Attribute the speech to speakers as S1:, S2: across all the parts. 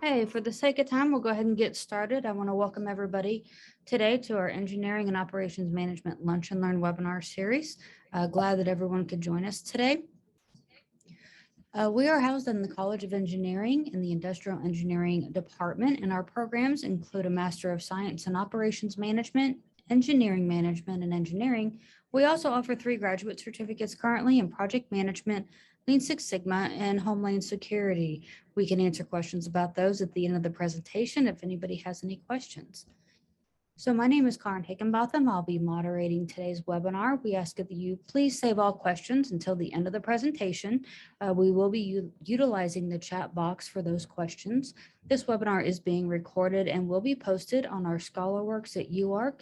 S1: Okay, for the sake of time, we'll go ahead and get started. I want to welcome everybody today to our Engineering and Operations Management Lunch and Learn webinar series. Glad that everyone could join us today. We are housed in the College of Engineering in the Industrial Engineering Department, and our programs include a Master of Science in Operations Management, Engineering Management, and Engineering. We also offer 3 graduate certificates currently in Project Management, Lean Six Sigma, and Homeland Security. We can answer questions about those at the end of the presentation if anybody has any questions. So my name is Karen Higginbotham. I'll be moderating today's webinar. We ask that you please save all questions until the end of the presentation. We will be utilizing the chat box for those questions. This webinar is being recorded and will be posted on our ScholarWorks at UARC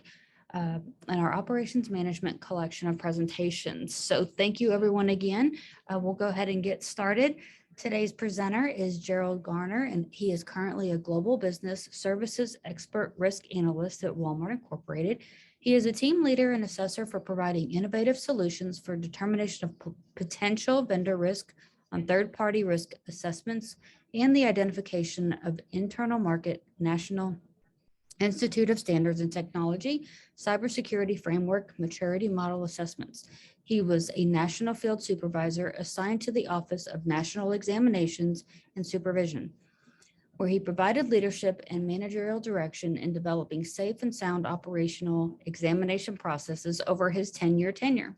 S1: and our Operations Management collection of presentations. So thank you everyone again. We'll go ahead and get started. Today's presenter is Jerald Garner, and he is currently a Global Business Services Expert Risk Analyst at Walmart Incorporated. He is a team leader and assessor for providing innovative solutions for determination of potential vendor risk on third-party risk assessments and the identification of internal market, National Institute of Standards and Technology, Cybersecurity Framework Maturity Model Assessments. He was a National Field Supervisor assigned to the Office of National Examinations and Supervision, where he provided leadership and managerial direction in developing safe and sound operational examination processes over his 10-year tenure.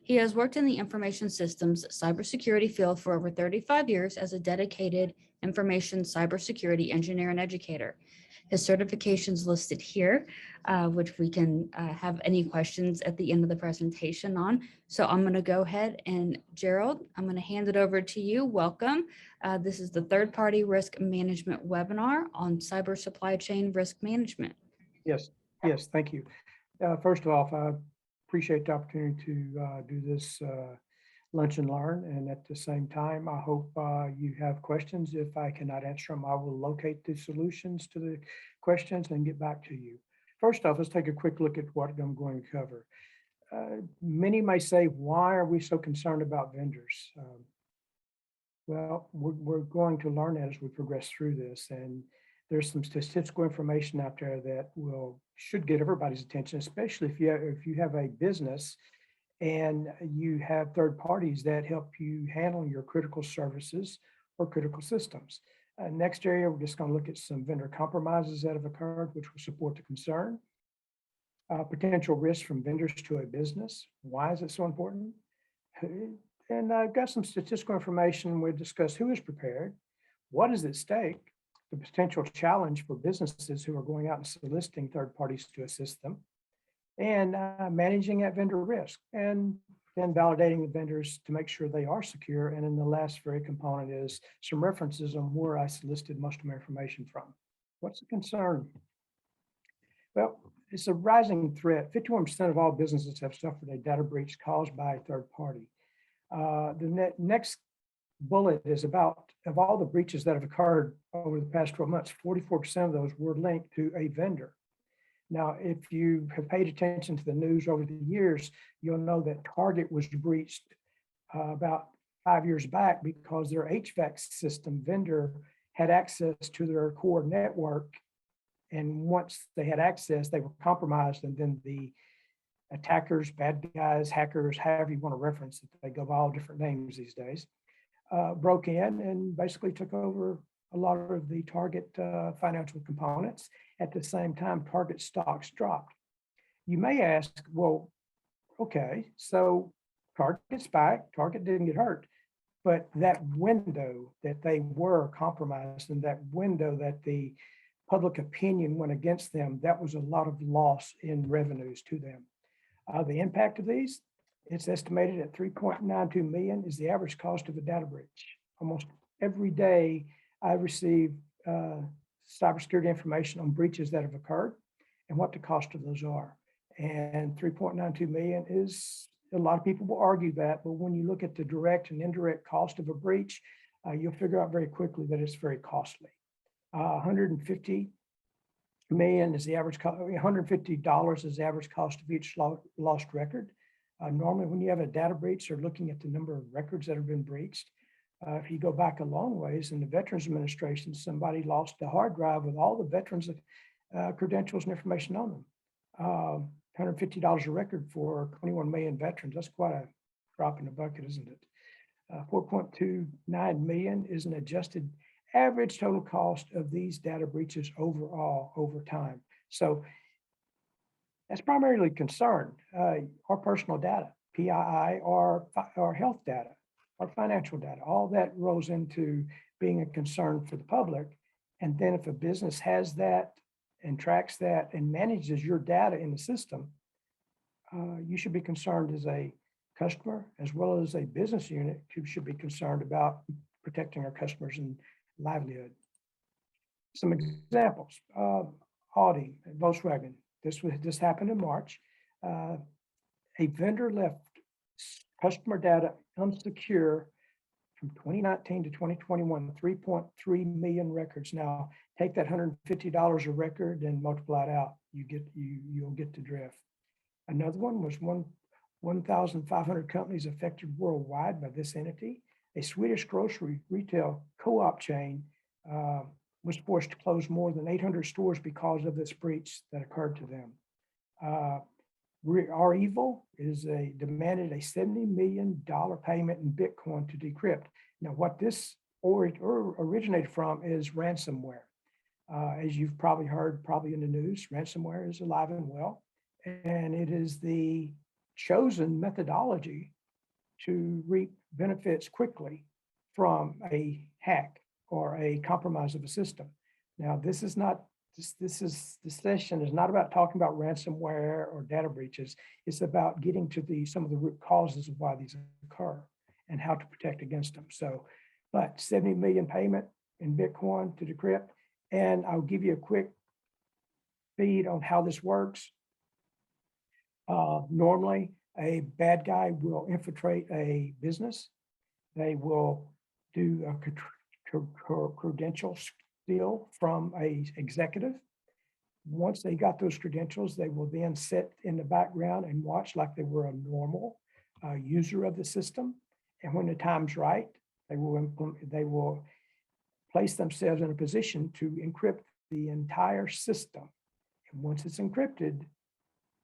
S1: He has worked in the information systems cybersecurity field for over 35 years as a dedicated information cybersecurity engineer and educator. His certifications listed here, which we can have any questions at the end of the presentation on. So I'm going to go ahead and Jerald, I'm going to hand it over to you. Welcome. This is the third-party risk management webinar on cyber supply chain risk management.
S2: Yes, thank you. First of all, I appreciate the opportunity to do this lunch and learn, and at the same time, I hope you have questions. If I cannot answer them, I will locate the solutions to the questions and get back to you. First off, let's take a quick look at what I'm going to cover. Many may say, why are we so concerned about vendors? Well, we're going to learn that as we progress through this, and there's some statistical information out there that should get everybody's attention, especially if you have a business and you have third parties that help you handle your critical services or critical systems. Next area, we're just going to look at some vendor compromises that have occurred, which will support the concern. Potential risks from vendors to a business. Why is it so important? And I've got some statistical information. We'll discuss who is prepared, what is at stake, the potential challenge for businesses who are going out and soliciting third parties to assist them, and managing that vendor risk, and then validating the vendors to make sure they are secure. And then the last very component is some references on where I solicited most of my information from. What's the concern? Well, it's a rising threat. 51% of all businesses have suffered a data breach caused by a third party. The next bullet is about, of all the breaches that have occurred over the past 12 months, 44% of those were linked to a vendor. Now, if you have paid attention to the news over the years, you'll know that Target was breached about 5 years back because their HVAC system vendor had access to their core network. And once they had access, they were compromised. And then the attackers, bad guys, hackers, however you want to reference it, they go by all different names these days, broke in and basically took over a lot of the Target financial components. At the same time, Target stocks dropped. You may ask, well, okay, so Target's back, Target didn't get hurt, but that window that they were compromised and that window that the public opinion went against them, that was a lot of loss in revenues to them. The impact of these, it's estimated at 3.92 million is the average cost of a data breach. Almost every day I receive cybersecurity information on breaches that have occurred and what the cost of those are. And 3.92 million is, a lot of people will argue that, but when you look at the direct and indirect cost of a breach, you'll figure out very quickly that it's very costly. 150 million is the average cost, $150 is the average cost of each lost record. Normally, when you have a data breach, they're looking at the number of records that have been breached. If you go back a long ways in the Veterans Administration, somebody lost a hard drive with all the veterans' credentials and information on them. $150 a record for 21 million veterans. That's quite a drop in the bucket, isn't it? 4.29 million is an adjusted average total cost of these data breaches overall over time. So that's primarily concerned. Our personal data, PII, our health data, our financial data, all that rolls into being a concern for the public. And then if a business has that and tracks that and manages your data in the system, you should be concerned as a customer as well as a business unit who should be concerned about protecting our customers and livelihood. Some examples, Audi, Volkswagen. This happened in March. A vendor left customer data unsecure from 2019 to 2021, 3.3 million records. Now take that $150 a record and multiply it out. You'll get the drift. Another one was 1,500 companies affected worldwide by this entity. A Swedish grocery retail co-op chain was forced to close more than 800 stores because of this breach that occurred to them. Our evil demanded a $70 million payment in Bitcoin to decrypt. Now, what this originated from is ransomware. As you've probably heard, in the news, ransomware is alive and well, and it is the chosen methodology to reap benefits quickly from a hack or a compromise of a system. Now, this session is not about talking about ransomware or data breaches. It's about getting to some of the root causes of why these occur and how to protect against them. So, but 70 million payment in Bitcoin to decrypt. And I'll give you a quick feed on how this works. Normally, a bad guy will infiltrate a business. They will do a credential steal from a executive. Once they got those credentials, they will then sit in the background and watch like they were a normal user of the system. And when the time's right, they will place themselves in a position to encrypt the entire system. And once it's encrypted,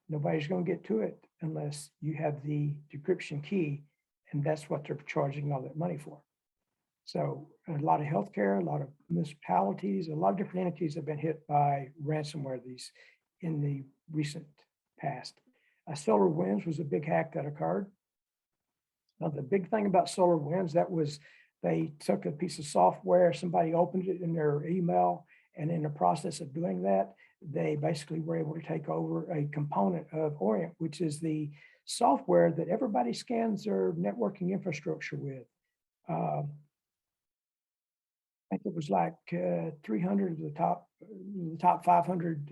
S2: nobody's going to get to it unless you have the decryption key, and that's what they're charging all that money for. So a lot of healthcare, a lot of municipalities, a lot of different entities have been hit by ransomware in the recent past. SolarWinds was a big hack that occurred. Now, the big thing about SolarWinds, they took a piece of software, somebody opened it in their email, and in the process of doing that, they basically were able to take over a component of Orient, which is the software that everybody scans their networking infrastructure with. I think it was like 300 of the top 500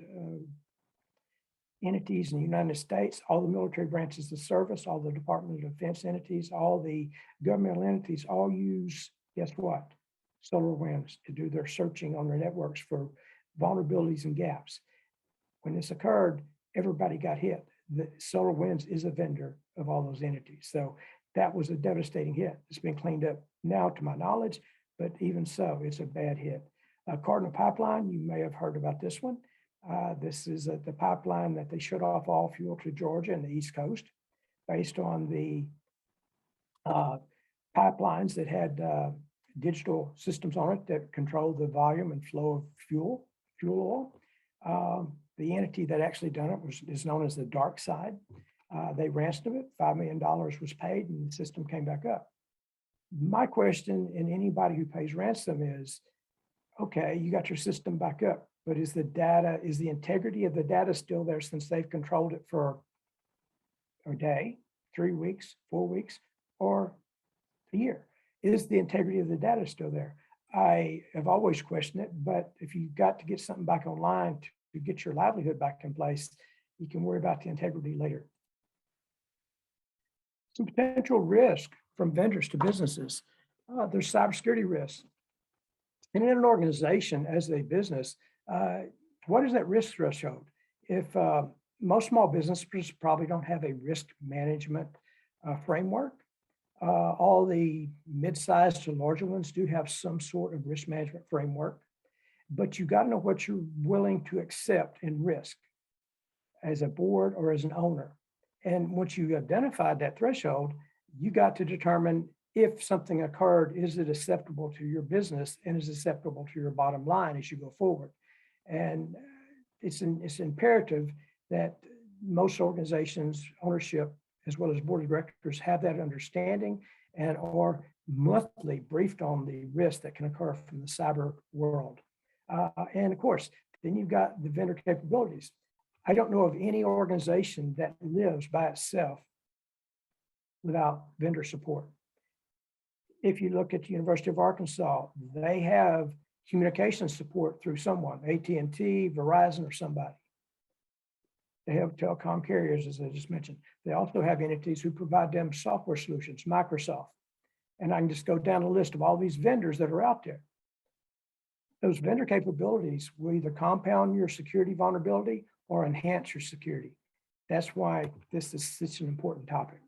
S2: entities in the United States, all the military branches of service, all the Department of Defense entities, all the governmental entities all use, guess what? SolarWinds to do their searching on their networks for vulnerabilities and gaps. When this occurred, everybody got hit. The SolarWinds is a vendor of all those entities. So that was a devastating hit. It's been cleaned up now to my knowledge, but even so, it's a bad hit. Cardinal Pipeline, you may have heard about this one. This is the pipeline that they shut off all fuel to Georgia and the East Coast based on the pipelines that had digital systems on it that control the volume and flow of fuel oil. The entity that actually done it is known as the dark side. They ransomed it, $5 million was paid, and the system came back up. My question, and anybody who pays ransom, is, okay, you got your system back up, but is the integrity of the data still there since they've controlled it for a day, 3 weeks, 4 weeks, or a year? Is the integrity of the data still there? I have always questioned it, but if you've got to get something back online to get your livelihood back in place, you can worry about the integrity later. Some potential risk from vendors to businesses. There's cybersecurity risks. And in an organization as a business, what is that risk threshold? If most small businesses probably don't have a risk management framework, All the mid-sized to larger ones do have some sort of risk management framework, but you got to know what you're willing to accept in risk as a board or as an owner. And once you identified that threshold, you got to determine if something occurred, is it acceptable to your business and is acceptable to your bottom line as you go forward. And it's imperative that most organizations, ownership, as well as board of directors, have that understanding and are monthly briefed on the risk that can occur from the cyber world. And of course, then you've got the vendor capabilities. I don't know of any organization that lives by itself without vendor support. If you look at the University of Arkansas, they have communication support through someone, AT&T, Verizon, or somebody. They have telecom carriers, as I just mentioned. They also have entities who provide them software solutions, Microsoft. And I can just go down a list of all these vendors that are out there. Those vendor capabilities will either compound your security vulnerability or enhance your security. That's why this is such an important topic.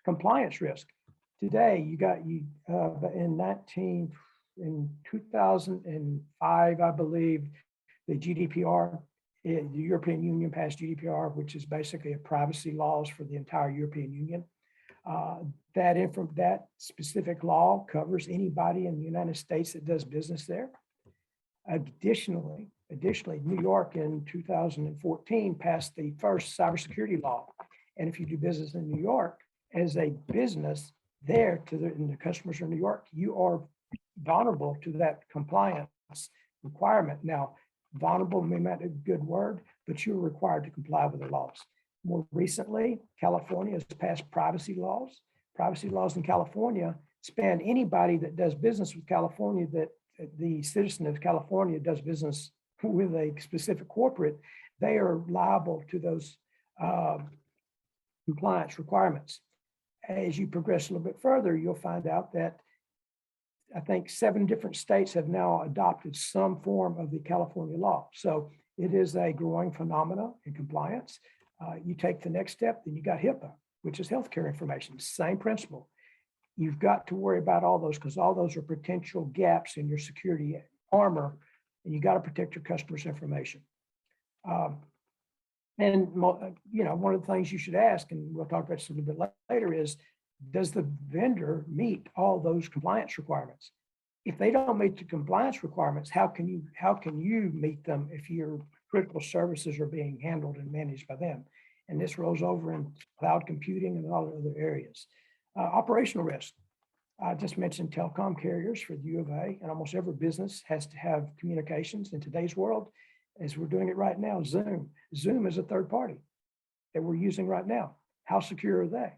S2: Compliance risk. Today, in 2005, I believe, the GDPR, the European Union passed GDPR, which is basically a privacy laws for the entire European Union. That specific law covers anybody in the United States that does business there. Additionally, New York in 2014 passed the first cybersecurity law. And if you do business in New York as a business there and the customers are in New York, you are vulnerable to that compliance requirement. Now, vulnerable may not be a good word, but you're required to comply with the laws. More recently, California has passed privacy laws. Privacy laws in California span anybody that does business with California, that the citizen of California does business with a specific corporate, they are liable to those compliance requirements. As you progress a little bit further, you'll find out that I think 7 different states have now adopted some form of the California law. So it is a growing phenomena in compliance. You take the next step, then you got HIPAA, which is healthcare information, same principle. You've got to worry about all those because all those are potential gaps in your security armor, and you got to protect your customers' information. And one of the things you should ask, and we'll talk about this a little bit later, is does the vendor meet all those compliance requirements? If they don't meet the compliance requirements, how can you meet them if your critical services are being handled and managed by them? And this rolls over in cloud computing and all other areas. Operational risk. I just mentioned telecom carriers for the U of A, and almost every business has to have communications in today's world, as we're doing it right now. Zoom is a third party that we're using right now. How secure are they?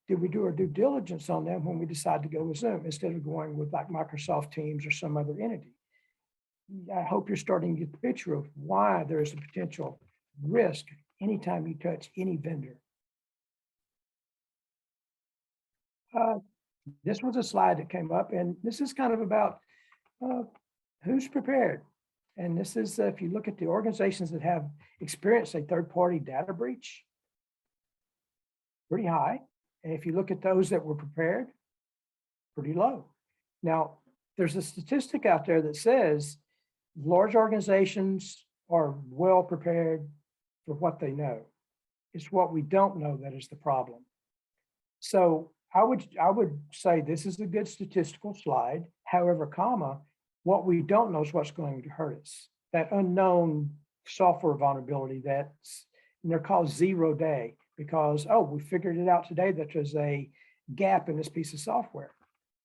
S2: Did we do our due diligence on them when we decided to go with Zoom instead of going with like Microsoft Teams or some other entity? I hope you're starting to get the picture of why there is a potential risk anytime you touch any vendor. This was a slide that came up, and this is kind of about who's prepared. And this is, if you look at the organizations that have experienced a third-party data breach, pretty high. And if you look at those that were prepared, pretty low. Now, there's a statistic out there that says large organizations are well prepared for what they know. It's what we don't know that is the problem. So I would say this is a good statistical slide. However, what we don't know is what's going to hurt us. That unknown software vulnerability and they're called 0 day because, we figured it out today that there's a gap in this piece of software.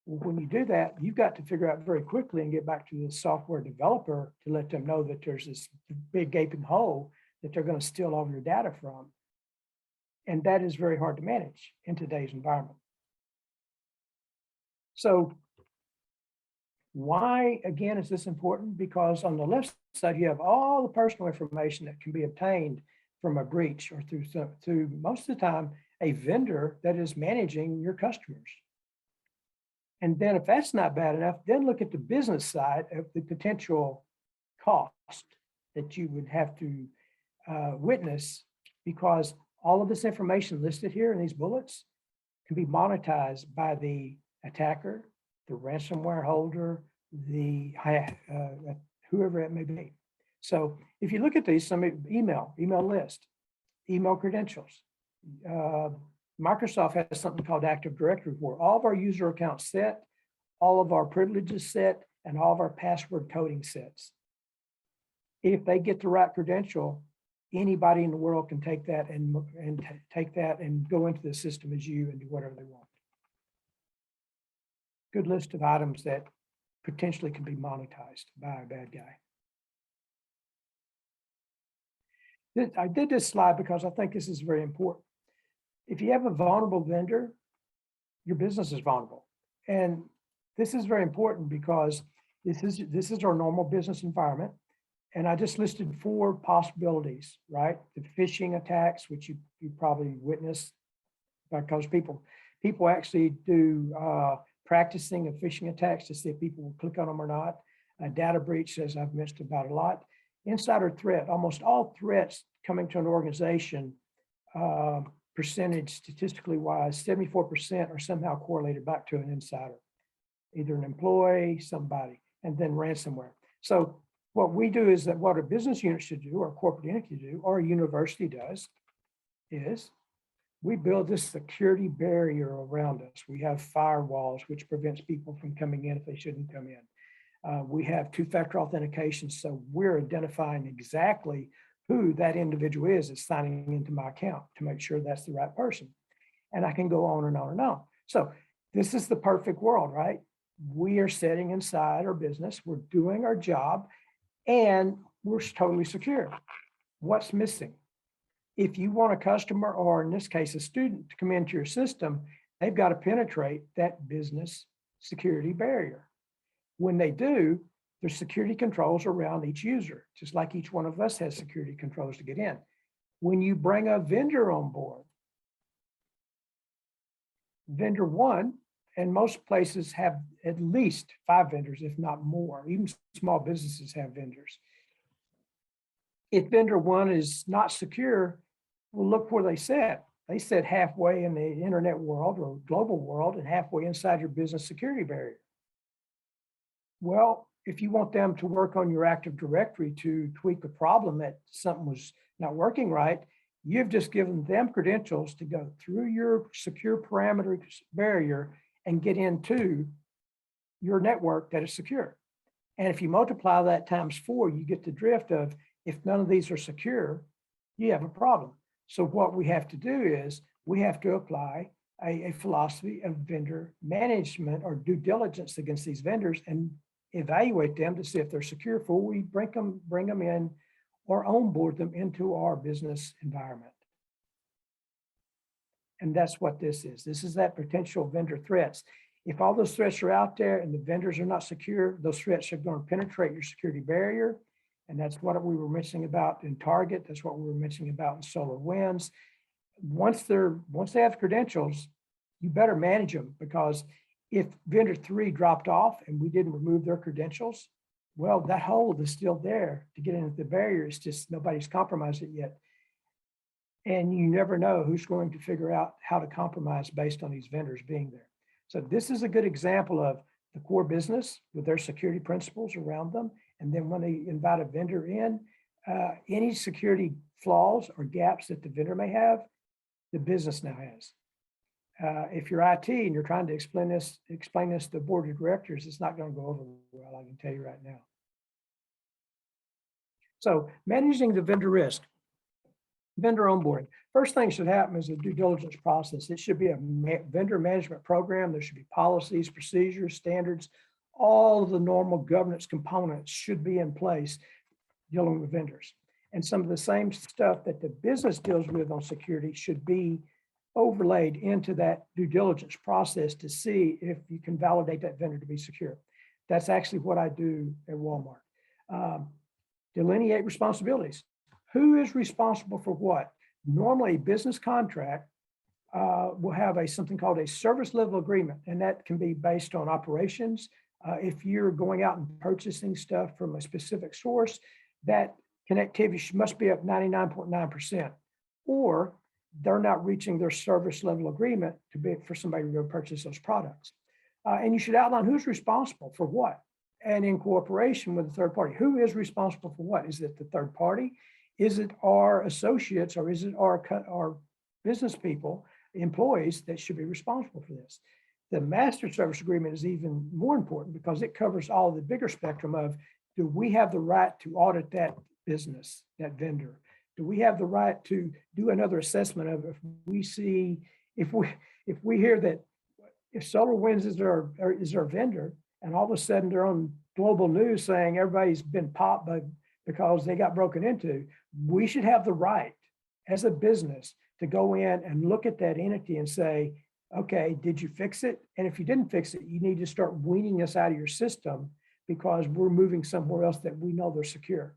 S2: Well, when you do that, you've got to figure out very quickly and get back to the software developer to let them know that there's this big gaping hole that they're going to steal all your data from. And that is very hard to manage in today's environment. So why, again, is this important? Because on the left side, you have all the personal information that can be obtained from a breach or through most of the time, a vendor that is managing your customers. And then if that's not bad enough, then look at the business side of the potential cost that you would have to witness, because all of this information listed here in these bullets can be monetized by the attacker, the ransomware holder, the whoever it may be. So if you look at these, some email list, email credentials. Microsoft has something called Active Directory where all of our user accounts set, all of our privileges set, and all of our password coding sets. If they get the right credential, anybody in the world can take that and take that and go into the system as you and do whatever they want. Good list of items that potentially can be monetized by a bad guy. I did this slide because I think this is very important. If you have a vulnerable vendor, your business is vulnerable. And this is very important because this is our normal business environment. And I just listed 4 possibilities, right? The phishing attacks, which you probably witnessed because people actually do practicing of phishing attacks to see if people will click on them or not. A data breach, as I've mentioned about a lot. Insider threat, almost all threats coming to an organization, percentage statistically wise, 74% are somehow correlated back to an insider, either an employee, somebody, and then ransomware. So what we do is that what a business unit should do, or a corporate entity do, or a university does, is we build this security barrier around us. We have firewalls, which prevents people from coming in if they shouldn't come in. We have 2-factor authentication, so we're identifying exactly who that individual is that's signing into my account to make sure that's the right person. And I can go on and on and on. So this is the perfect world, right? We are sitting inside our business, we're doing our job, and we're totally secure. What's missing? If you want a customer, or in this case, a student, to come into your system, they've got to penetrate that business security barrier. When they do, there's security controls around each user, just like each one of us has security controls to get in. When you bring a vendor on board, vendor 1, and most places have at least 5 vendors, if not more. Even small businesses have vendors. If vendor 1 is not secure, well, look where they sit. They sit halfway in the internet world or global world and halfway inside your business security barrier. Well, if you want them to work on your Active Directory to tweak a problem that something was not working right, you've just given them credentials to go through your secure parameter barrier and get into your network that is secure. And if you multiply that times 4, you get the drift of, if none of these are secure, you have a problem. So what we have to do is we have to apply a philosophy of vendor management or due diligence against these vendors and evaluate them to see if they're secure before we bring them in or onboard them into our business environment. And that's what this is. This is that potential vendor threats. If all those threats are out there and the vendors are not secure, those threats are going to penetrate your security barrier. And that's what we were mentioning about in Target. That's what we were mentioning about in SolarWinds. Once they have credentials, you better manage them, because if vendor 3 dropped off and we didn't remove their credentials, well, that hole is still there to get into the barrier. It's just nobody's compromised it yet. And you never know who's going to figure out how to compromise based on these vendors being there. So this is a good example of the core business with their security principles around them. And then when they invite a vendor in, any security flaws or gaps that the vendor may have, the business now has. If you're IT and you're trying to explain this to the board of directors, it's not going to go over well, I can tell you right now. So managing the vendor risk, vendor onboarding. First thing should happen is a due diligence process. It should be a vendor management program. There should be policies, procedures, standards. All of the normal governance components should be in place dealing with vendors. And some of the same stuff that the business deals with on security should be overlaid into that due diligence process to see if you can validate that vendor to be secure. That's actually what I do at Walmart. Delineate responsibilities. Who is responsible for what? Normally, a business contract will have something called a service level agreement, and that can be based on operations. If you're going out and purchasing stuff from a specific source, that connectivity must be up 99.9%. Or they're not reaching their service level agreement to be for somebody to go purchase those products. And you should outline who's responsible for what. And in cooperation with the third party, who is responsible for what? Is it the third party? Is it our associates, or is it our business people, employees that should be responsible for this? The master service agreement is even more important because it covers all the bigger spectrum of, do we have the right to audit that business, that vendor? Do we have the right to do another assessment of if we see, if we hear that if SolarWinds is our vendor, and all of a sudden they're on global news saying everybody's been popped because they got broken into, we should have the right as a business to go in and look at that entity and say, okay, did you fix it? And if you didn't fix it, you need to start weaning this out of your system because we're moving somewhere else that we know they're secure.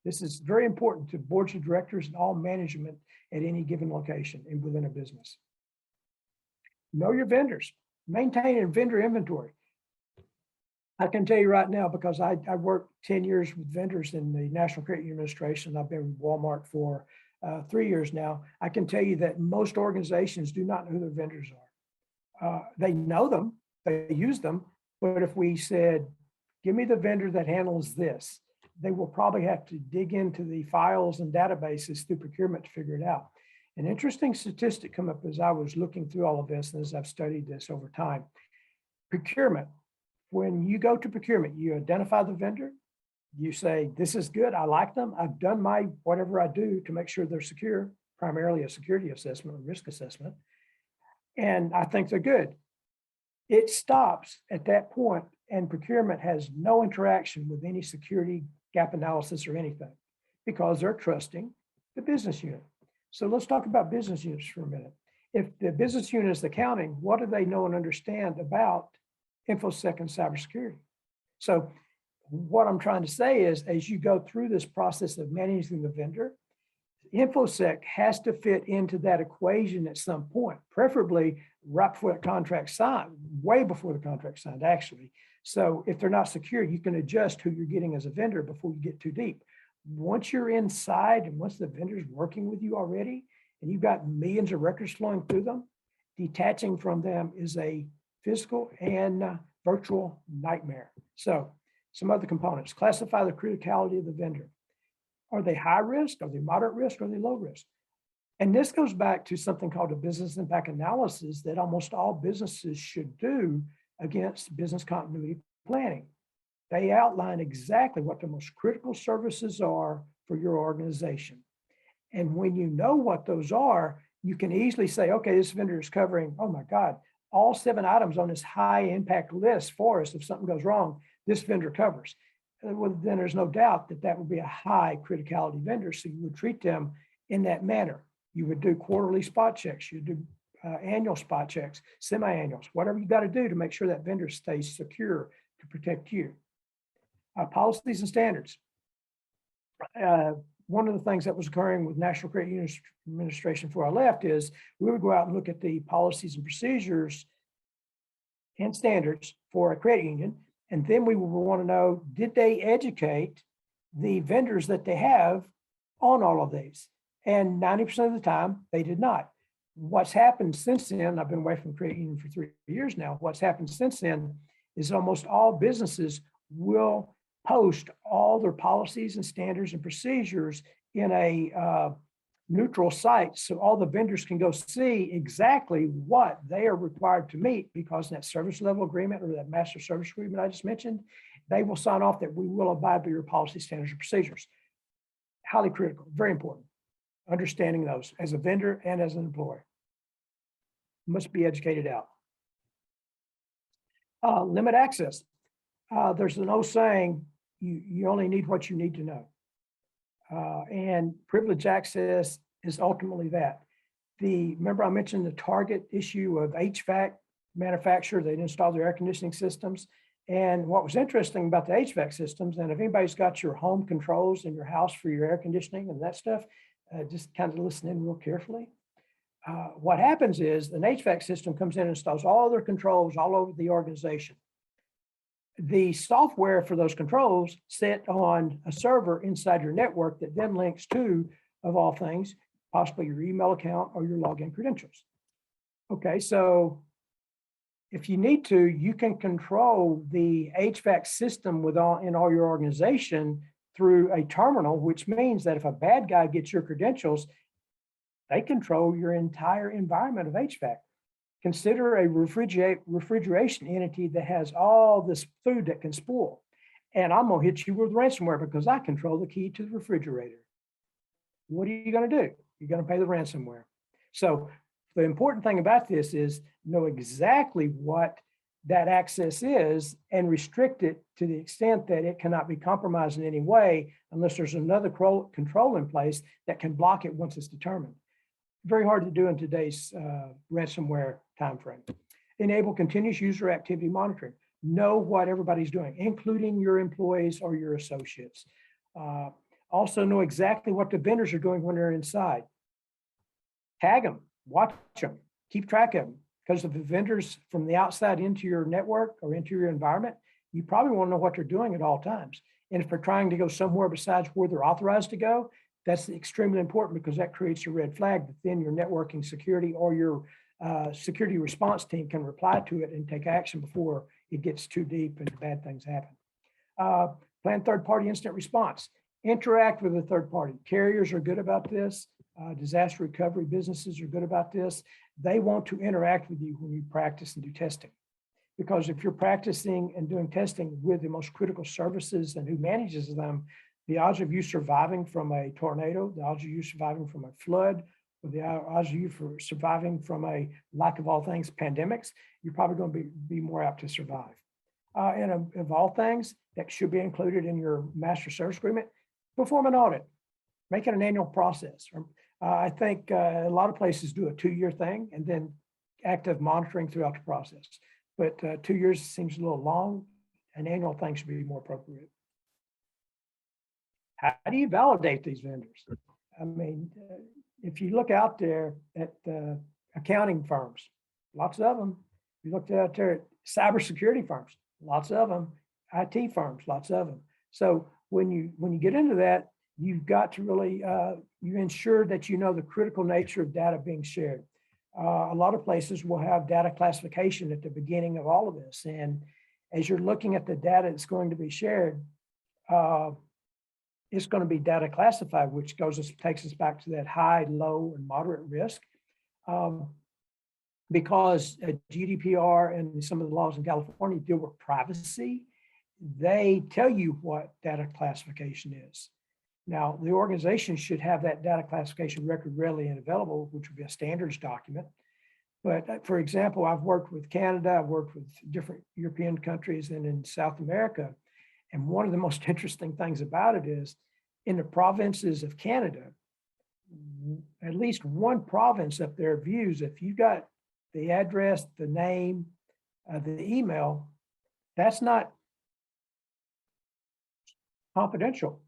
S2: This is very important to boards of directors and all management at any given location and within a business. Know your vendors, maintain a vendor inventory. I can tell you right now, because I worked 10 years with vendors in the National Credit Union Administration. I've been with Walmart for 3 years now. I can tell you that most organizations do not know who their vendors are. They know them, they use them, but if we said, give me the vendor that handles this, they will probably have to dig into the files and databases through procurement to figure it out. An interesting statistic come up as I was looking through all of this and as I've studied this over time. Procurement, when you go to procurement, you identify the vendor, you say, this is good, I like them, I've done my whatever I do to make sure they're secure, primarily a security assessment or risk assessment, and I think they're good. It stops at that point, and procurement has no interaction with any security gap analysis or anything because they're trusting the business unit. So let's talk about business units for a minute. If the business unit is accounting, what do they know and understand about InfoSec and cybersecurity? So what I'm trying to say is, as you go through this process of managing the vendor, InfoSec has to fit into that equation at some point, preferably right before the contract signed, way before the contract signed, actually. So if they're not secure, you can adjust who you're getting as a vendor before you get too deep. Once you're inside and once the vendor's working with you already, and you've got millions of records flowing through them, detaching from them is a physical and virtual nightmare. So some other components, classify the criticality of the vendor. Are they high risk? Are they moderate risk? Are they low risk? And this goes back to something called a business impact analysis that almost all businesses should do against business continuity planning. They outline exactly what the most critical services are for your organization. And when you know what those are, you can easily say, okay, this vendor is covering, oh my God, all 7 items on this high impact list for us. If something goes wrong, this vendor covers. Well, then there's no doubt that that would be a high criticality vendor. So you would treat them in that manner. You would do quarterly spot checks. You do annual spot checks, semi-annuals, whatever you got to do to make sure that vendor stays secure to protect you. Policies and standards. One of the things that was occurring with National Credit Union Administration before I left is we would go out and look at the policies and procedures and standards for a credit union. And then we would want to know, did they educate the vendors that they have on all of these? And 90% of the time, they did not. What's happened since then, I've been away from credit union for 3 years now. What's happened since then is almost all businesses will post all their policies and standards and procedures in a neutral site so all the vendors can go see exactly what they are required to meet, because in that service level agreement or that master service agreement I just mentioned, they will sign off that we will abide by your policy, standards, and procedures. Highly critical, very important. Understanding those as a vendor and as an employer. Must be educated out. Limit access. There's an old saying, you only need what you need to know. And privileged access is ultimately that. Remember I mentioned the Target issue of HVAC manufacturer, they'd install their air conditioning systems. And what was interesting about the HVAC systems, and if anybody's got your home controls in your house for your air conditioning and that stuff, just kind of listen in real carefully. What happens is an HVAC system comes in and installs all their controls all over the organization. The software for those controls sit on a server inside your network that then links to, of all things, possibly your email account or your login credentials. Okay, so if you need to, you can control the HVAC system in all your organization through a terminal, which means that if a bad guy gets your credentials, they control your entire environment of HVAC. Consider a refrigeration entity that has all this food that can spoil. And I'm going to hit you with ransomware because I control the key to the refrigerator. What are you going to do? You're going to pay the ransomware. So the important thing about this is know exactly what that access is and restrict it to the extent that it cannot be compromised in any way unless there's another control in place that can block it once it's determined. Very hard to do in today's ransomware timeframe. Enable continuous user activity monitoring. Know what everybody's doing, including your employees or your associates. Also know exactly what the vendors are doing when they're inside. Tag them, watch them, keep track of them. Because if the vendors from the outside into your network or into your environment, you probably want to know what they're doing at all times. And if they're trying to go somewhere besides where they're authorized to go, that's extremely important because that creates a red flag that then your networking security or your security response team can reply to it and take action before it gets too deep and bad things happen. Plan third-party instant response. Interact with a third party. Carriers are good about this. Disaster recovery businesses are good about this. They want to interact with you when you practice and do testing. Because if you're practicing and doing testing with the most critical services and who manages them, the odds of you surviving from a tornado, the odds of you surviving from a flood, or the odds of you for surviving from a, like of all things, pandemics, you're probably going to be more apt to survive. And of all things that should be included in your master service agreement, perform an audit, make it an annual process. I think a lot of places do a 2-year thing and then active monitoring throughout the process. But 2 years seems a little long. An annual thing should be more appropriate. How do you validate these vendors? I mean, if you look out there at accounting firms, lots of them. You look out there at cybersecurity firms, lots of them. IT firms, lots of them. So when you get into that, you've got to really you ensure that you know the critical nature of data being shared. A lot of places will have data classification at the beginning of all of this, and as you're looking at the data that's going to be shared, it's going to be data classified, which takes us back to that high, low, and moderate risk. Because GDPR and some of the laws in California deal with privacy, they tell you what data classification is. Now, the organization should have that data classification record readily and available, which would be a standards document. But for example, I've worked with Canada, I've worked with different European countries and in South America. And one of the most interesting things about it is in the provinces of Canada, at least one province up there views if you got the address, the name, the email, that's not confidential,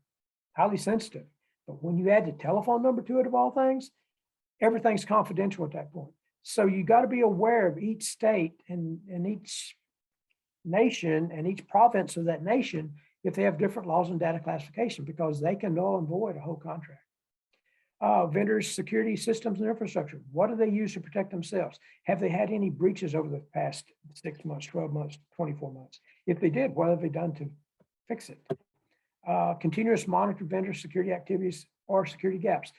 S2: highly sensitive. But when you add the telephone number to it, of all things, everything's confidential at that point. So you got to be aware of each state and each nation and each province of that nation if they have different laws on data classification, because they can null and void a whole contract. Vendors, security systems and infrastructure. What do they use to protect themselves? Have they had any breaches over the past 6 months, 12 months, 24 months? If they did, what have they done to fix it? Continuous monitor vendor security activities or security gaps.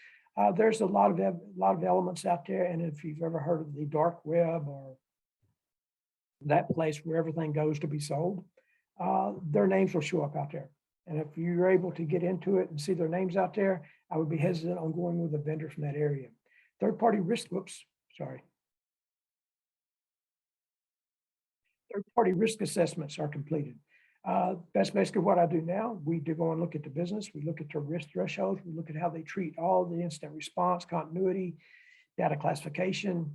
S2: There's a lot of elements out there, and if you've ever heard of the dark web or that place where everything goes to be sold, their names will show up out there. And if you're able to get into it and see their names out there, I would be hesitant on going with a vendor from that area. Third-party risk assessments are completed. That's basically what I do now. We do go and look at the business. We look at their risk thresholds. We look at how they treat all the incident response, continuity, data classification,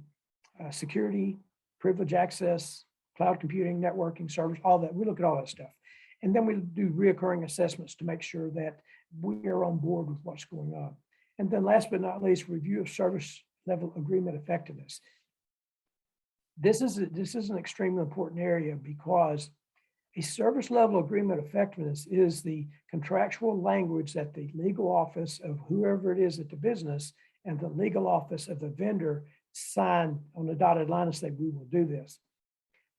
S2: security, privilege access, cloud computing, networking, service, all that. We look at all that stuff. And then we do reoccurring assessments to make sure that we are on board with what's going on. And then last but not least, review of service level agreement effectiveness. This is an extremely important area because a service level agreement effectiveness is the contractual language that the legal office of whoever it is at the business and the legal office of the vendor sign on the dotted line and say, we will do this.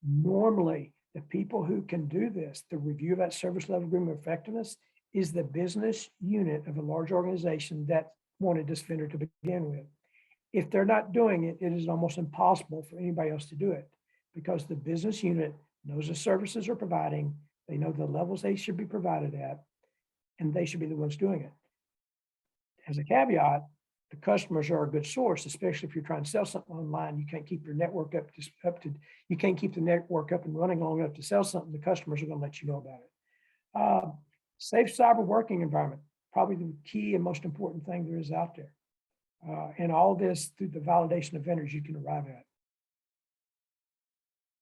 S2: Normally, the people who can do this, the review of that service level agreement of effectiveness, is the business unit of a large organization that wanted this vendor to begin with. If they're not doing it, it is almost impossible for anybody else to do it because the business unit knows the services are providing, they know the levels they should be provided at, and they should be the ones doing it. As a caveat, the customers are a good source, especially if you're trying to sell something online. You can't keep your network you can't keep the network up and running long enough to sell something. The customers are going to let you know about it. Safe cyber working environment, probably the key and most important thing there is out there. And all this through the validation of vendors you can arrive at.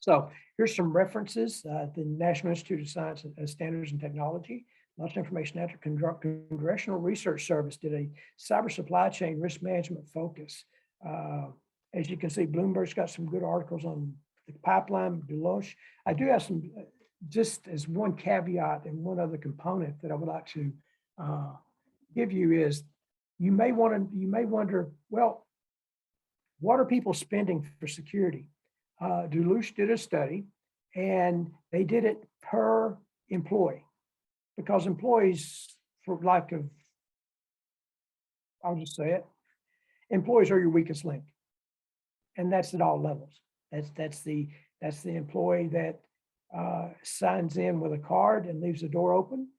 S2: So here's some references. The National Institute of Science and Standards and Technology, lots of information after Congressional Research Service did a cyber supply chain risk management focus. As you can see, Bloomberg's got some good articles on the pipeline, Deloitte. I do have some, just as one caveat and one other component that I would like to give you is, you may wonder, well, what are people spending for security? Deloitte did a study and they did it per employee because employees, for lack of, I'll just say it, employees are your weakest link. And that's at all levels. That's the employee that signs in with a card and leaves the door open,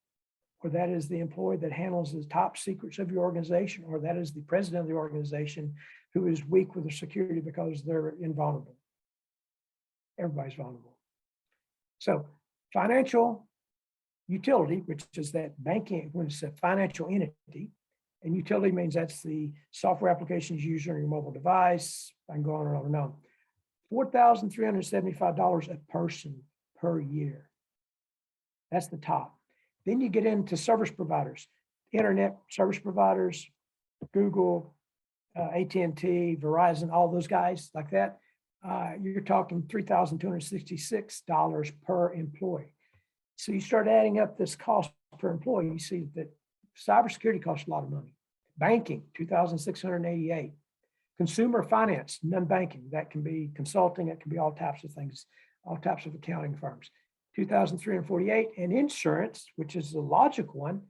S2: or that is the employee that handles the top secrets of your organization, or that is the president of the organization who is weak with the security because they're invulnerable. Everybody's vulnerable. So financial utility, which is that banking, when it's a financial entity, and utility means that's the software applications used on your mobile device. I can go on and on and on. $4,375 a person per year. That's the top. Then you get into service providers, internet service providers, Google, AT&T, Verizon, all those guys like that. You're talking $3,266 per employee. So you start adding up this cost per employee, you see that cybersecurity costs a lot of money. Banking, $2,688. Consumer finance, non-banking, that can be consulting, it can be all types of things, all types of accounting firms. $2,348, and insurance, which is the logical one,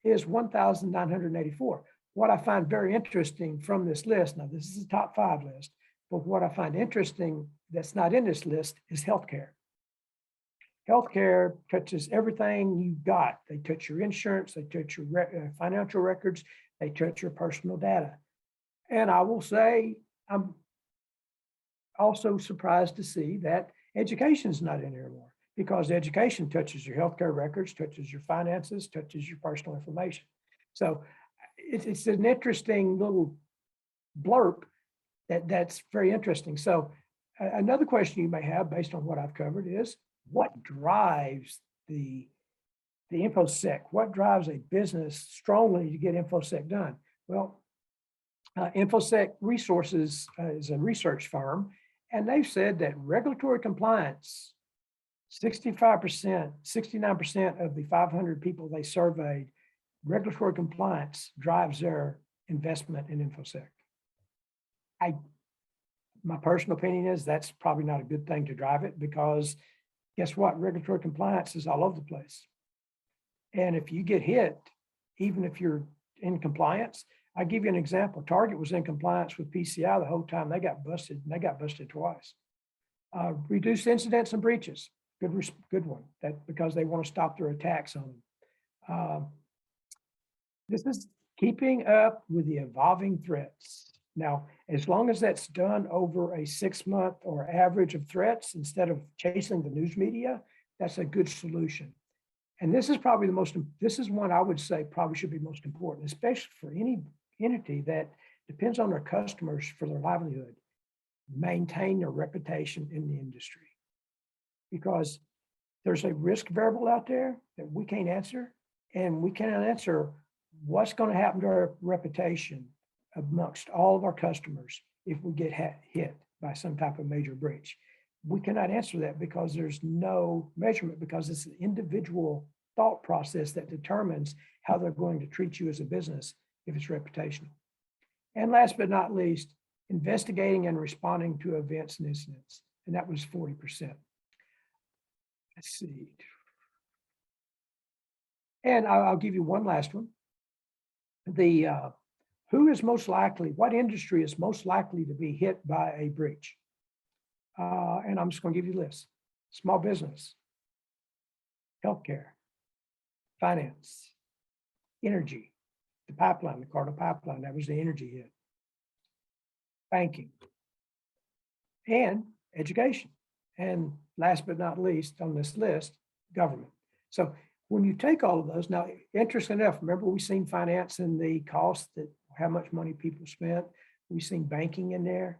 S2: is $1,984. What I find very interesting from this list, now this is a top 5 list, but what I find interesting that's not in this list is healthcare. Healthcare touches everything you've got. They touch your insurance, they touch your financial records, they touch your personal data. And I will say, I'm also surprised to see that education is not in here anymore, because education touches your healthcare records, touches your finances, touches your personal information. So it's an interesting little blurb that's very interesting. So another question you may have based on what I've covered is, what drives the InfoSec? What drives a business strongly to get InfoSec done? Well, InfoSec Resources is a research firm, and they've said that regulatory compliance, 65%, 69% of the 500 people they surveyed, regulatory compliance drives their investment in InfoSec. My personal opinion is that's probably not a good thing to drive it, because guess what? Regulatory compliance is all over the place. And if you get hit, even if you're in compliance, I'll give you an example. Target was in compliance with PCI the whole time. They got busted, and they got busted twice. Reduced incidents and breaches, good one. That because they want to stop their attacks on them. This is keeping up with the evolving threats. Now, as long as that's done over a 6-month or average of threats instead of chasing the news media, that's a good solution. And this is probably this is one I would say probably should be most important, especially for any entity that depends on their customers for their livelihood. Maintain their reputation in the industry, because there's a risk variable out there that we can't answer, and we cannot answer what's going to happen to our reputation amongst all of our customers if we get hit by some type of major breach. We cannot answer that because there's no measurement, because it's an individual thought process that determines how they're going to treat you as a business if it's reputational. And last but not least, investigating and responding to events and incidents. And that was 40%. Let's see. And I'll give you one last one. Who is most likely, what industry is most likely to be hit by a breach? And I'm just going to give you a list. Small business, healthcare, finance, energy, the pipeline, the Cardinal pipeline, that was the energy hit. Banking, and education. And last but not least on this list, government. So when you take all of those, now, interesting enough, remember we've seen finance and the cost, that how much money people spent. We've seen banking in there.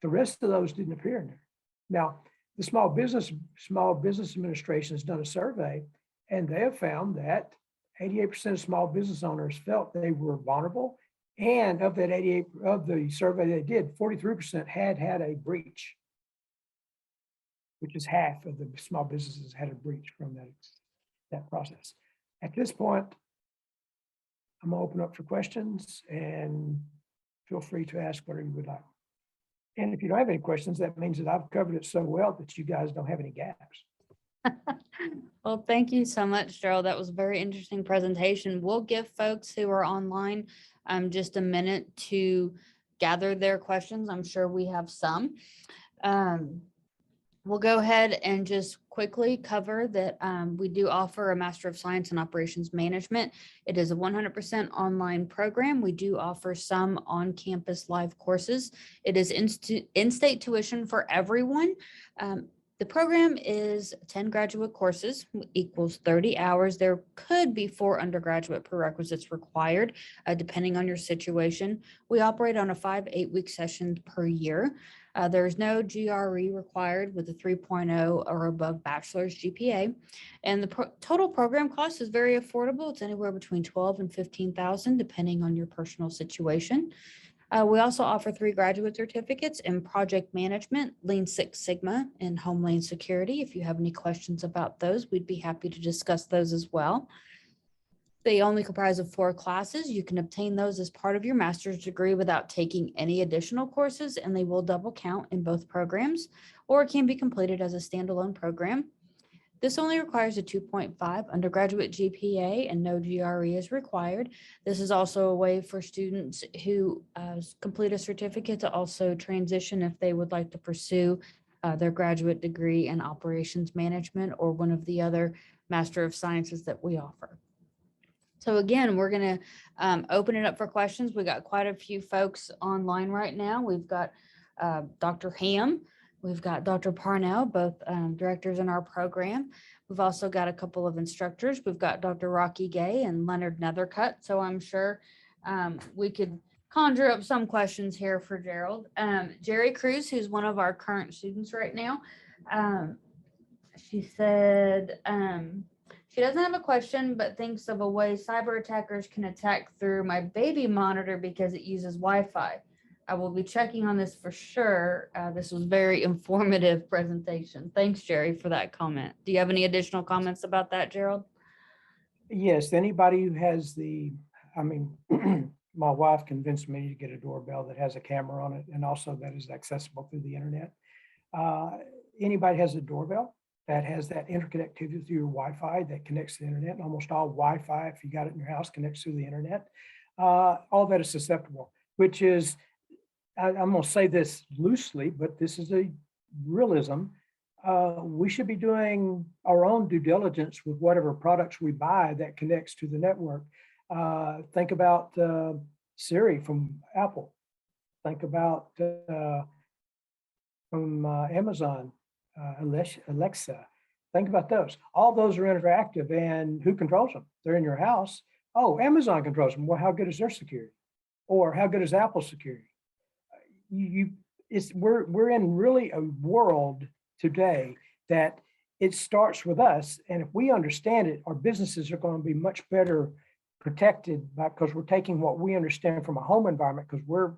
S2: The rest of those didn't appear in there. Now, the Small Business Administration has done a survey, and they have found that 88% of small business owners felt they were vulnerable. And of that 88 of the survey they did, 43% had a breach, which is half of the small businesses had a breach from that process. At this point, I'm gonna open up for questions, and feel free to ask whatever you would like. And if you don't have any questions, that means that I've covered it so well that you guys don't have any gaps.
S1: Well, thank you so much, Jerald. That was a very interesting presentation. We'll give folks who are online just a minute to gather their questions. I'm sure we have some. We'll go ahead and just quickly cover that we do offer a Master of Science in Operations Management. It is a 100% online program. We do offer some on-campus live courses. It is in-state tuition for everyone. The program is 10 graduate courses, equals 30 hours. There could be 4 undergraduate prerequisites required, depending on your situation. We operate on a 5 8-week session per year. There's no GRE required with a 3.0 or above bachelor's GPA. And the total program cost is very affordable. It's anywhere between $12,000 and $15,000, depending on your personal situation. We also offer 3 graduate certificates in project management, Lean Six Sigma, and Homeland Security. If you have any questions about those, we'd be happy to discuss those as well. They only comprise of 4 classes. You can obtain those as part of your master's degree without taking any additional courses, and they will double count in both programs, or it can be completed as a standalone program. This only requires a 2.5 undergraduate GPA, and no GRE is required. This is also a way for students who complete a certificate to also transition if they would like to pursue their graduate degree in operations management or one of the other Master of Sciences that we offer. So again, we're going to open it up for questions. We got quite a few folks online right now. We've got Dr. Ham. We've got Dr. Parnell, both directors in our program. We've also got a couple of instructors. We've got Dr. Rocky Gay and Leonard Nethercutt. So I'm sure we could conjure up some questions here for Jerald. Jerry Cruz, who's one of our current students right now, she said she doesn't have a question, but thinks of a way cyber attackers can attack through my baby monitor because it uses Wi-Fi. I will be checking on this for sure. This was very informative presentation. Thanks, Jerry, for that comment. Do you have any additional comments about that, Jerald?
S2: Yes, anybody who has my wife convinced me to get a doorbell that has a camera on it and also that is accessible through the internet. Anybody has a doorbell that has that interconnectivity through your Wi-Fi that connects to the internet, and almost all Wi-Fi, if you got it in your house, connects through the internet. All that is susceptible, which is, I'm going to say this loosely, but this is a realism. We should be doing our own due diligence with whatever products we buy that connects to the network. Think about Siri from Apple. Think about from Amazon, Alexa. Think about those. All those are interactive, and who controls them? They're in your house. Oh, Amazon controls them. Well, how good is their security? Or how good is Apple's security? We're in really a world today that it starts with us, and if we understand it, our businesses are going to be much better protected because we're taking what we understand from a home environment, because we're,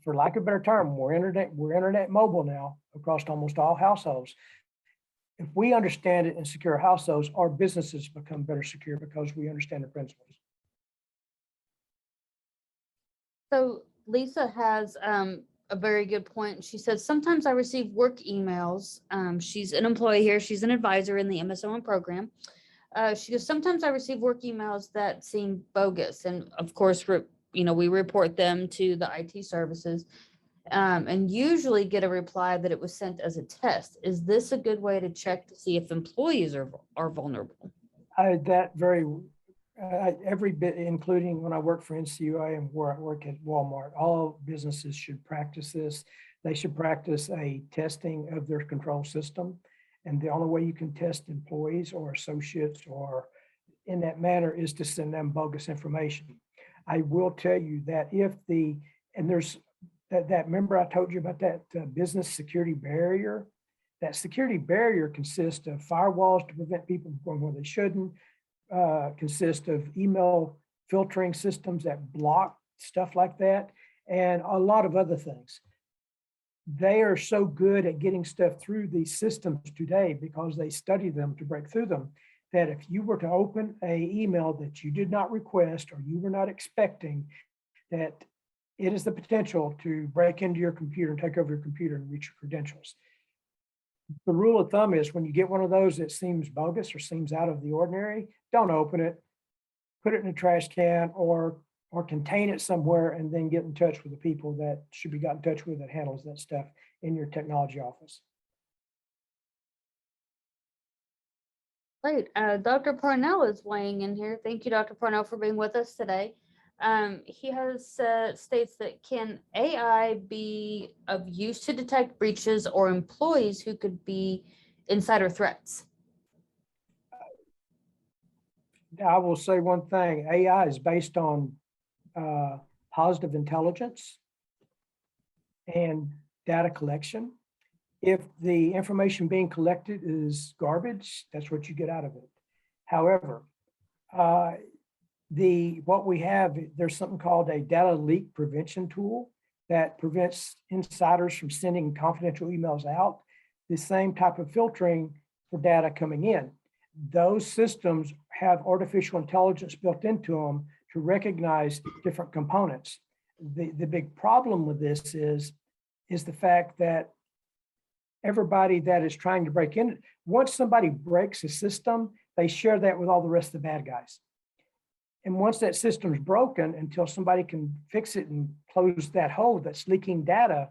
S2: for lack of a better term, we're internet mobile now across almost all households. If we understand it and secure households, our businesses become better secure because we understand the principles.
S1: So Lisa has a very good point. She says, sometimes I receive work emails. She's an employee here. She's an advisor in the MSOM program. She goes, sometimes I receive work emails that seem bogus. And of course, we report them to the IT services and usually get a reply that it was sent as a test. Is this a good way to check to see if employees are vulnerable?
S2: That very, every bit, including when I work for NCUA and where I work at Walmart, all businesses should practice this. They should practice a testing of their control system. And the only way you can test employees or associates or in that manner is to send them bogus information. I will tell you that and there's remember I told you about that business security barrier? That security barrier consists of firewalls to prevent people from going where they shouldn't, consist of email filtering systems that block stuff like that, and a lot of other things. They are so good at getting stuff through these systems today because they study them to break through them, that if you were to open an email that you did not request or you were not expecting, that it is the potential to break into your computer and take over your computer and reach your credentials. The rule of thumb is when you get one of those that seems bogus or seems out of the ordinary, don't open it, put it in a trash can or contain it somewhere and then get in touch with the people that should be got in touch with that handles that stuff in your technology office.
S1: Great. Dr. Parnell is weighing in here. Thank you, Dr. Parnell, for being with us today. He has states that can AI be of use to detect breaches or employees who could be insider threats?
S2: I will say one thing, AI is based on positive intelligence and data collection. If the information being collected is garbage, that's what you get out of it. However, what we have, there's something called a data leak prevention tool that prevents insiders from sending confidential emails out. The same type of filtering for data coming in. Those systems have artificial intelligence built into them to recognize different components. The big problem with this is the fact that everybody that is trying to break in, once somebody breaks a system, they share that with all the rest of the bad guys. And once that system's broken, until somebody can fix it and close that hole that's leaking data,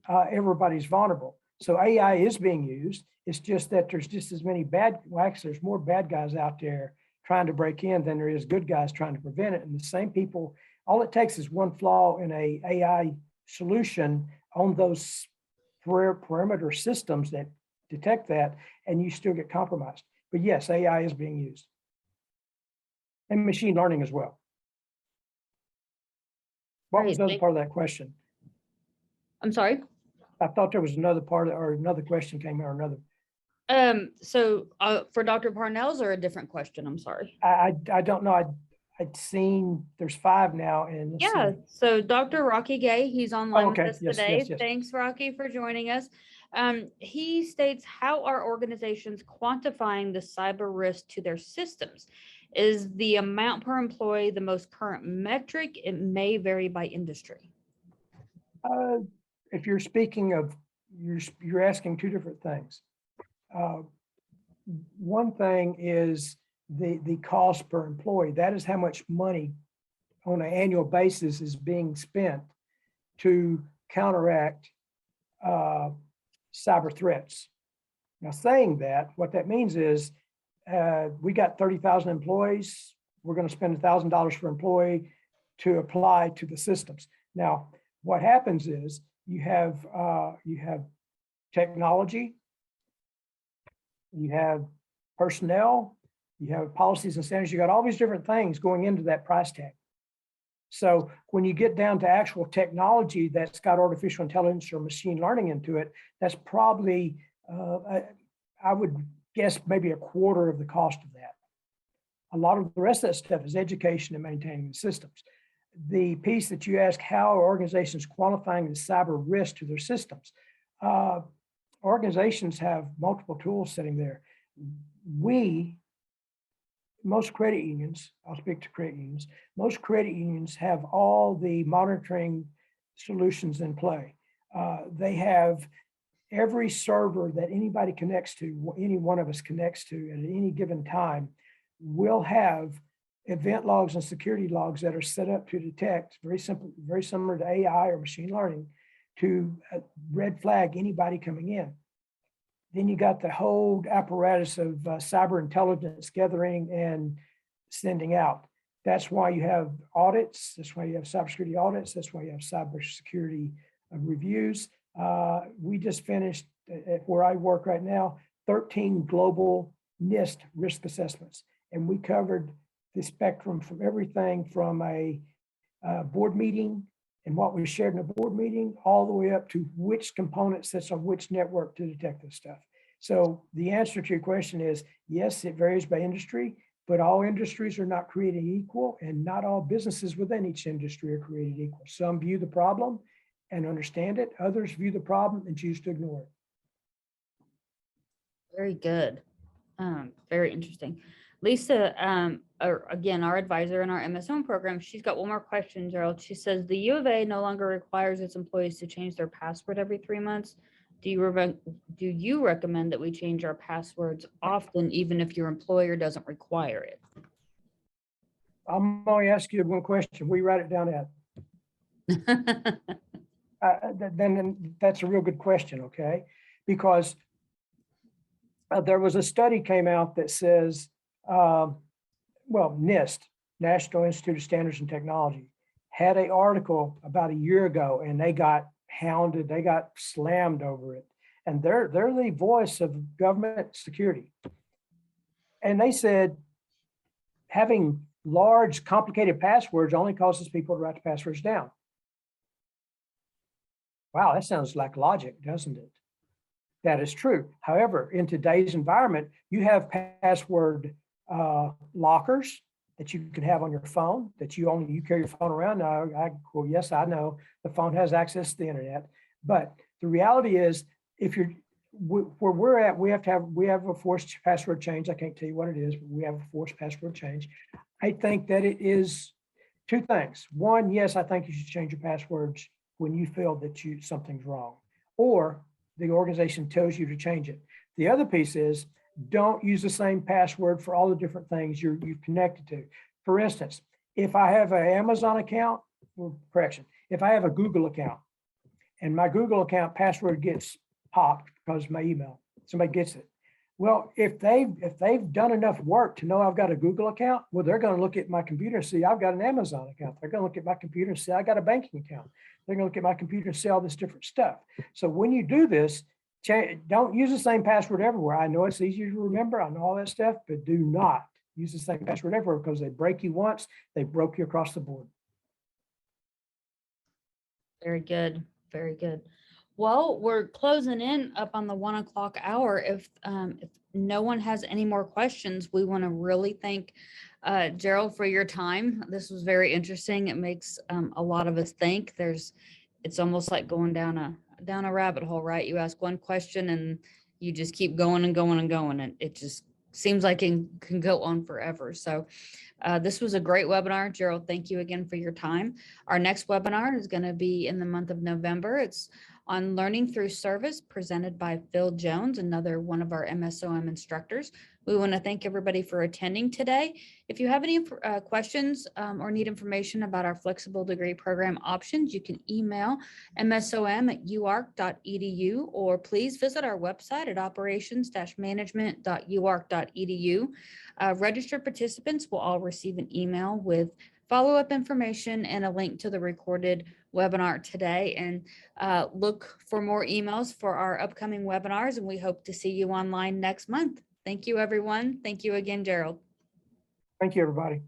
S2: everybody's vulnerable. So AI is being used. It's just that there's just as many there's more bad guys out there trying to break in than there is good guys trying to prevent it. And the same people, all it takes is one flaw in a AI solution on those perimeter systems that detect that, and you still get compromised. But yes, AI is being used. And machine learning as well. What was the other part of that question?
S1: I'm sorry?
S2: I thought there was another part or another question came or another.
S1: So for Dr. Parnell's or a different question? I'm sorry.
S2: I don't know. I'd seen there's 5 now. And
S1: yeah. So Dr. Rocky Gay, he's online with us today.
S2: Yes.
S1: Thanks, Rocky, for joining us. He states, how are organizations quantifying the cyber risk to their systems? Is the amount per employee the most current metric? It may vary by industry.
S2: If you're speaking of, you're asking 2 different things. One thing is the cost per employee. That is how much money on an annual basis is being spent to counteract cyber threats. Now, saying that, what that means is we got 30,000 employees. We're going to spend $1,000 per employee to apply to the systems. Now, what happens is you have technology, you have personnel, you have policies and standards. You got all these different things going into that price tag. So when you get down to actual technology that's got artificial intelligence or machine learning into it, that's probably, I would guess, maybe a quarter of the cost of that. A lot of the rest of that stuff is education and maintaining the systems. The piece that you ask, how are organizations quantifying the cyber risk to their systems? Organizations have multiple tools sitting there. Most credit unions, I'll speak to credit unions, most credit unions have all the monitoring solutions in play. They have every server that anybody connects to, any one of us connects to at any given time, will have event logs and security logs that are set up to detect, very simple, very similar to AI or machine learning, to red flag anybody coming in. Then you got the whole apparatus of cyber intelligence gathering and sending out. That's why you have audits. That's why you have cybersecurity audits. That's why you have cybersecurity reviews. We just finished at where I work right now, 13 global NIST risk assessments. And we covered the spectrum from everything from a board meeting and what was shared in a board meeting, all the way up to which component sits on which network to detect this stuff. So the answer to your question is, yes, it varies by industry, but all industries are not created equal, and not all businesses within each industry are created equal. Some view the problem and understand it. Others view the problem and choose to ignore it.
S1: Very good. Very interesting. Lisa, again, our advisor in our MSOM program, she's got one more question, Jerald. She says, the U of A no longer requires its employees to change their password every 3 months. Do you recommend that we change our passwords often, even if your employer doesn't require it?
S2: I'm going to ask you one question. We write it down at. Then that's a real good question, okay? Because there was a study came out that says, well, NIST, National Institute of Standards and Technology, had an article about a year ago, and they got hounded, they got slammed over it. And they're the voice of government security. And they said, having large, complicated passwords only causes people to write the passwords down. Wow, that sounds like logic, doesn't it? That is true. However, in today's environment, you have password lockers that you can have on your phone, that you carry your phone around. Now, well, yes, I know the phone has access to the internet, but the reality is, if you're where we're at, we have a forced password change. I can't tell you what it is, but we have a forced password change. I think that it is two things. One, yes, I think you should change your passwords when you feel that something's wrong, or the organization tells you to change it. The other piece is, don't use the same password for all the different things you've connected to. For instance, if I have an Amazon account, if I have a Google account and my Google account password gets popped because of my email, somebody gets it. Well, if they've done enough work to know I've got a Google account, well, they're going to look at my computer and see I've got an Amazon account. They're going to look at my computer and say I got a banking account. They're going to look at my computer and see all this different stuff. So when you do this, don't use the same password everywhere. I know it's easier to remember. I know all that stuff, but do not use the same password everywhere, because they break you once, they broke you across the board.
S1: Very good. Very good. Well, we're closing in up on the 1 o'clock hour. If no one has any more questions, we want to really thank Jerald for your time. This was very interesting. It makes a lot of us think. It's almost like going down a rabbit hole, right? You ask one question and you just keep going and going and going, and it just seems like it can go on forever. So this was a great webinar. Jerald, thank you again for your time. Our next webinar is going to be in the month of November. It's on learning through service, presented by Phil Jones, another one of our MSOM instructors. We want to thank everybody for attending today. If you have any questions or need information about our flexible degree program options, you can email msom@uark.edu, or please visit our website at operations-management.uark.edu. Registered participants will all receive an email with follow-up information and a link to the recorded webinar today. And look for more emails for our upcoming webinars, and we hope to see you online next month. Thank you, everyone. Thank you again, Jerald.
S2: Thank you, everybody.